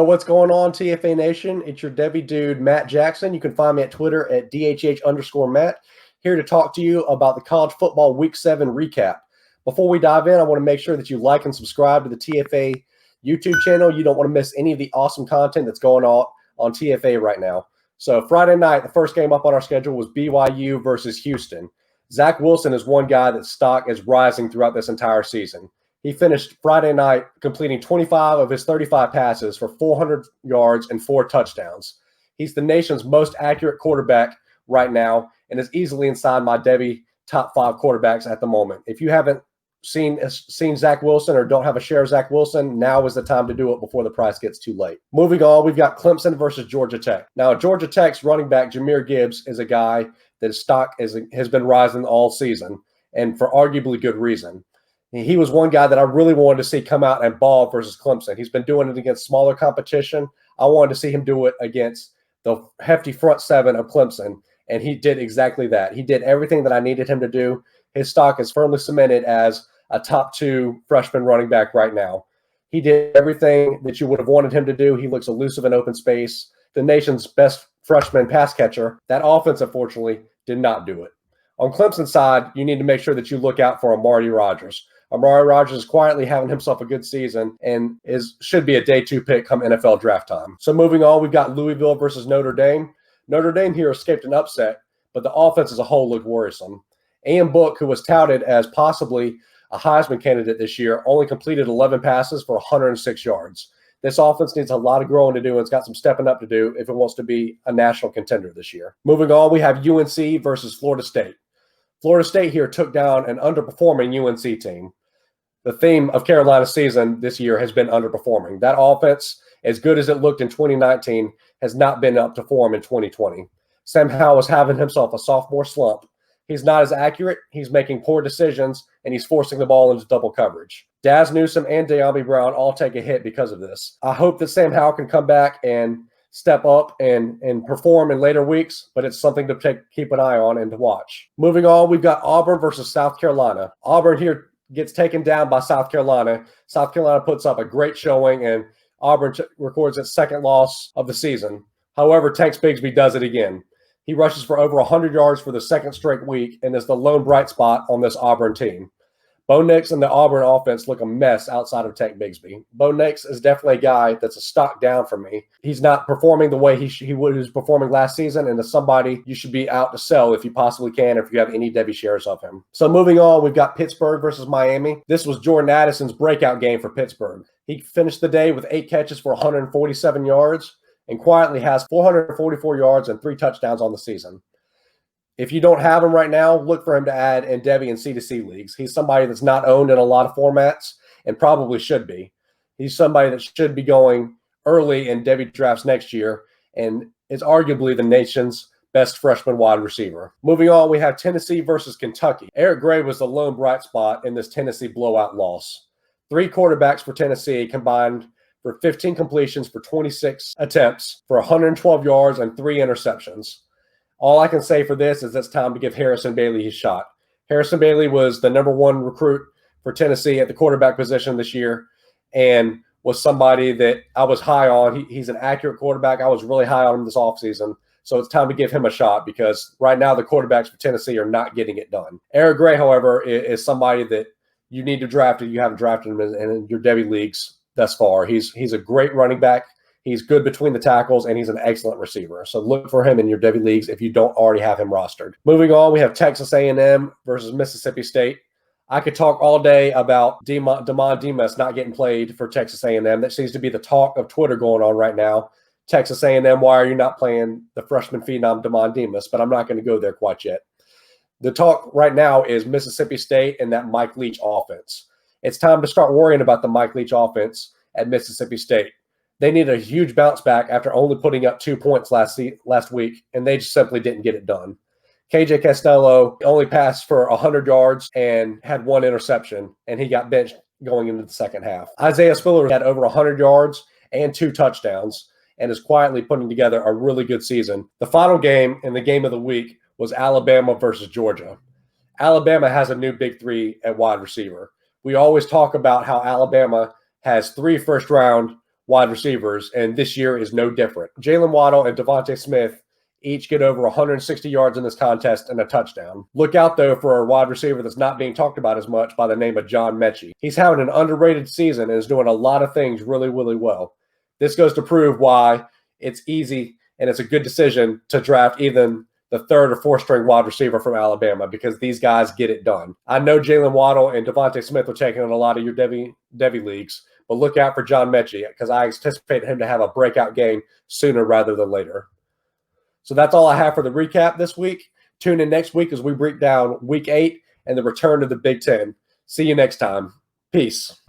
Yo, what's going on, TFA Nation? It's your Devy dude, Matt Jackson. You can find me at Twitter at DHH_Matt, here to talk to you about the college football Week 7 recap. Before we dive in, I want to make sure that you like and subscribe to the TFA YouTube channel. You don't want to miss any of the awesome content that's going on TFA right now. So Friday night, the first game up on our schedule was BYU versus Houston. Zach Wilson is one guy that stock is rising throughout this entire season. He finished Friday night completing 25 of his 35 passes for 400 yards and 4 touchdowns. He's the nation's most accurate quarterback right now and is easily inside my Devy top 5 quarterbacks at the moment. If you haven't seen Zach Wilson or don't have a share of Zach Wilson, now is the time to do it before the price gets too late. Moving on, we've got Clemson versus Georgia Tech. Now, Georgia Tech's running back Jahmyr Gibbs is a guy that his stock has been rising all season, and for arguably good reason. He was one guy that I really wanted to see come out and ball versus Clemson. He's been doing it against smaller competition. I wanted to see him do it against the hefty front seven of Clemson, and he did exactly that. He did everything that I needed him to do. His stock is firmly cemented as a top 2 freshman running back right now. He did everything that you would have wanted him to do. He looks elusive in open space. The nation's best freshman pass catcher. That offense, unfortunately, did not do it. On Clemson's side, you need to make sure that you look out for Amari Rodgers. Amari Rodgers is quietly having himself a good season and should be a day 2 pick come NFL draft time. So moving on, we've got Louisville versus Notre Dame. Notre Dame here escaped an upset, but the offense as a whole looked worrisome. Ian Book, who was touted as possibly a Heisman candidate this year, only completed 11 passes for 106 yards. This offense needs a lot of growing to do, and it's got some stepping up to do if it wants to be a national contender this year. Moving on, we have UNC versus Florida State. Florida State here took down an underperforming UNC team. The theme of Carolina's season this year has been underperforming. That offense, as good as it looked in 2019, has not been up to form in 2020. Sam Howell is having himself a sophomore slump. He's not as accurate, he's making poor decisions, and he's forcing the ball into double coverage. Daz Newsome and De'Ami Brown all take a hit because of this. I hope that Sam Howell can come back and step up and perform in later weeks, but it's something to keep an eye on and to watch. Moving on, we've got Auburn versus South Carolina. Auburn here gets taken down by South Carolina. South Carolina puts up a great showing, and Auburn records its second loss of the season. However, Tanks Bigsby does it again. He rushes for over 100 yards for the second straight week and is the lone bright spot on this Auburn team. Bo Nix and the Auburn offense look a mess outside of Tank Bigsby. Bo Nix is definitely a guy that's a stock down for me. He's not performing the way he was performing last season, and is somebody you should be out to sell if you possibly can, if you have any Devy shares of him. So moving on, we've got Pittsburgh versus Miami. This was Jordan Addison's breakout game for Pittsburgh. He finished the day with 8 catches for 147 yards and quietly has 444 yards and 3 touchdowns on the season. If you don't have him right now, look for him to add in Devy and C2C leagues. He's somebody that's not owned in a lot of formats and probably should be. He's somebody that should be going early in Devy drafts next year and is arguably the nation's best freshman wide receiver. Moving on, we have Tennessee versus Kentucky. Eric Gray was the lone bright spot in this Tennessee blowout loss. 3 quarterbacks for Tennessee combined for 15 completions for 26 attempts for 112 yards and 3 interceptions. All I can say for this is it's time to give Harrison Bailey his shot. Harrison Bailey was the number 1 recruit for Tennessee at the quarterback position this year and was somebody that I was high on. He's an accurate quarterback. I was really high on him this offseason. So it's time to give him a shot because right now the quarterbacks for Tennessee are not getting it done. Eric Gray, however, is somebody that you need to draft if you haven't drafted him in your Devy leagues thus far. He's a great running back. He's good between the tackles, and he's an excellent receiver. So look for him in your Devy leagues if you don't already have him rostered. Moving on, we have Texas A&M versus Mississippi State. I could talk all day about Damon Demas not getting played for Texas A&M. That seems to be the talk of Twitter going on right now. Texas A&M, why are you not playing the freshman phenom Damon Demas? But I'm not going to go there quite yet. The talk right now is Mississippi State and that Mike Leach offense. It's time to start worrying about the Mike Leach offense at Mississippi State. They need a huge bounce back after only putting up 2 points last week, and they just simply didn't get it done. KJ Costello only passed for 100 yards and had 1 interception, and he got benched going into the second half. Isaiah Spiller had over 100 yards and 2 touchdowns and is quietly putting together a really good season. The final game and the game of the week was Alabama versus Georgia. Alabama has a new big 3 at wide receiver. We always talk about how Alabama has 3 first-round wide receivers, and this year is no different. Jalen Waddle and Devontae Smith each get over 160 yards in this contest and a touchdown. Look out, though, for a wide receiver that's not being talked about as much by the name of John Mechie. He's having an underrated season and is doing a lot of things really, really well. This goes to prove why it's easy and it's a good decision to draft even the third or fourth string wide receiver from Alabama, because these guys get it done. I know Jalen Waddle and Devontae Smith are taking on a lot of your Devy leagues, but look out for John Mechie, because I anticipate him to have a breakout game sooner rather than later. So that's all I have for the recap this week. Tune in next week as we break down Week 8 and the return to the Big Ten. See you next time. Peace.